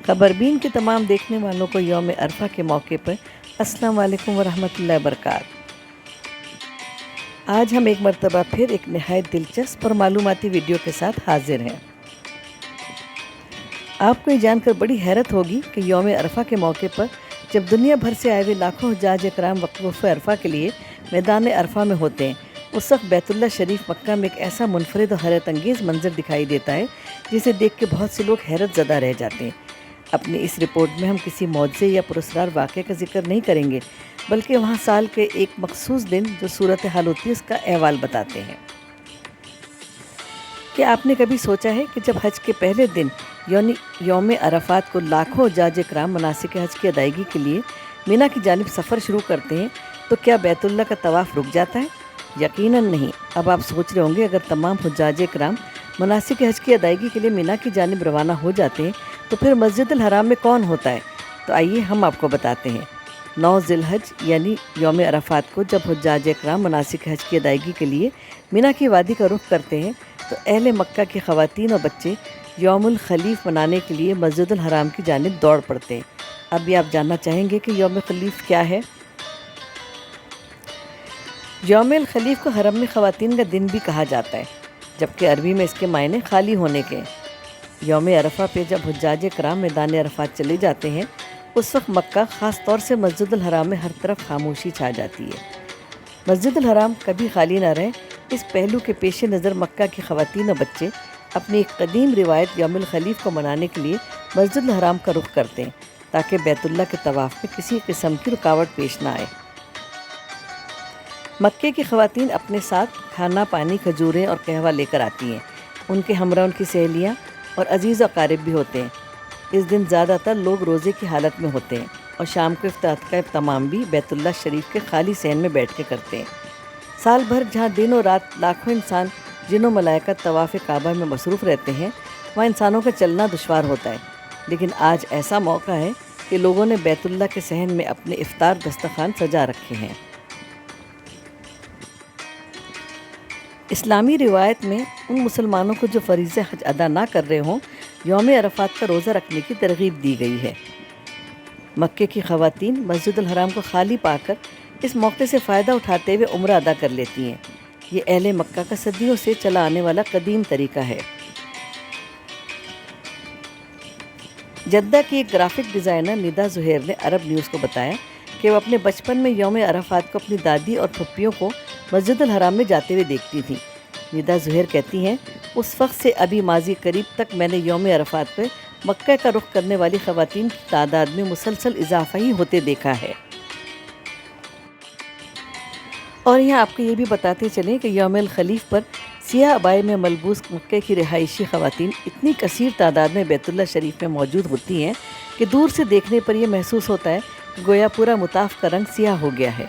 खबरबीन के तमाम देखने वालों को यौम अरफा के मौके पर अस्सलाम वालेकुम वरहमतुल्लाहि वबरकातुहू। आज हम एक मरतबा फिर एक नहायत दिलचस्प और मालूमाती वीडियो के साथ हाजिर हैं। आपको ये जानकर बड़ी हैरत होगी कि यौम अरफा के मौके पर जब दुनिया भर से आए हुए लाखों हुज्जाज इकराम वक़्फ़ अरफा के लिए मैदान अरफा में होते हैं, उस वक्त बैतुल्लाह शरीफ मक्का में एक ऐसा मुनफरिद और हैरत अंगेज़ मंजर दिखाई देता है जिसे देख के बहुत से लोग हैरत ज़दा रह जाते हैं। अपनी इस रिपोर्ट में हम किसी मौजज़े या पुरस्कार वाक़े का जिक्र नहीं करेंगे, बल्कि वहाँ साल के एक मखसूस दिन जो सूरत हाल होती है उसका अहवाल बताते हैं। क्या आपने कभी सोचा है कि जब हज के पहले दिन यानी यौम अरफात को लाखों हुज्जाज इकराम मनासिक हज की अदायगी के लिए मीना की जानिब सफ़र शुरू करते हैं तो क्या बैतुल्लाह का तवाफ़ रुक जाता है? यकीनन नहीं। अब आप सोच रहे होंगे, अगर तमाम हुज्जाज इकराम मनासिक हज की अदायगी के लिए मीना की जानिब रवाना हो जाते हैं तो फिर मस्जिदुल हराम में कौन होता है? तो आइए हम आपको बताते हैं। 9 ज़िलहज यानी यौम अरफात को जब हुज्जाज इकराम मनासिक हज की अदायगी के लिए मीना की वादी का रुख करते हैं तो अहले मक्का की ख़वातीन और बच्चे यौमुल खलीफ मनाने के लिए मस्जिदुल हराम की जानिब दौड़ पड़ते हैं। अब भी आप जानना चाहेंगे कि यौम खलीफ क्या है? यौमुल खलीफ को हरम में ख़वातीन का दिन भी कहा जाता है, जबकि अरबी में इसके मायने खाली होने के। यौम अरफा पे जब हुज्जाज इकराम मैदान अरफात चले जाते हैं उस वक्त मक्का ख़ास तौर से मस्जिदुल हराम में हर तरफ खामोशी छा जाती है। मस्जिदुल हराम कभी खाली ना रहे, इस पहलू के पेश नज़र मक्का की ख़वातीन और बच्चे अपनी एक कदीम रिवायत यौमुल खलीफ को मनाने के लिए मस्जिदुल हराम का रुख करते हैं ताकि बैतुल्लाह के तवाफ़ में किसी किस्म की रुकावट पेश ना आए। मक्के की ख़वातीन अपने साथ खाना, पानी, खजूरें और कहवा लेकर आती हैं। उनके हमरा उनकी सहेलियाँ और अजीज़ और क़ारिब भी होते हैं। इस दिन ज़्यादातर लोग रोज़े की हालत में होते हैं और शाम को इफ्तार का तमाम भी बैतुल्लाह शरीफ के खाली सहन में बैठ के करते हैं। साल भर जहाँ दिन और रात लाखों इंसान जिन्हों मलाइका तवाफ़ काबा में मसरूफ़ रहते हैं, वहाँ इंसानों का चलना दुश्वार होता है। लेकिन आज ऐसा मौका है कि लोगों ने बैतुल्लाह के सहन में अपने इफ्तार दस्तरखान सजा रखे हैं। इस्लामी रिवायत में उन मुसलमानों को जो फ़रीज़े हज अदा ना कर रहे हों, यौम अरफात का रोज़ा रखने की तरग़ीब दी गई है। मक्के की ख़वातीन मस्जिदुल हराम को खाली पाकर इस मौके से फ़ायदा उठाते हुए उम्रा अदा कर लेती हैं। ये अहले मक्का का सदियों से चला आने वाला कदीम तरीका है। जद्दा की एक ग्राफिक डिज़ाइनर निदा ज़ुहैर ने अरब न्यूज़ को बताया कि वो अपने बचपन में यौम अरफात को अपनी दादी और फुप्पियों को मस्जिदुल हराम में जाते हुए देखती थी। निदा ज़ुहैर कहती हैं, उस वक्त से अभी माजी करीब तक मैंने यौम अरफात पर मक्का का रुख करने वाली ख़वातीन की तादाद में मुसलसल इजाफ़ा ही होते देखा है। और यहाँ आपको ये भी बताते चलें कि यौमुल खलीफ पर सियाह अबाए में मलबूस मक्के की रिहायशी ख़वातीन इतनी कसीर तादाद में बैतुल्लाह शरीफ में मौजूद होती हैं कि दूर से देखने पर यह महसूस होता है कि गोया पूरा मुताफ़ का रंग सियाह हो गया है।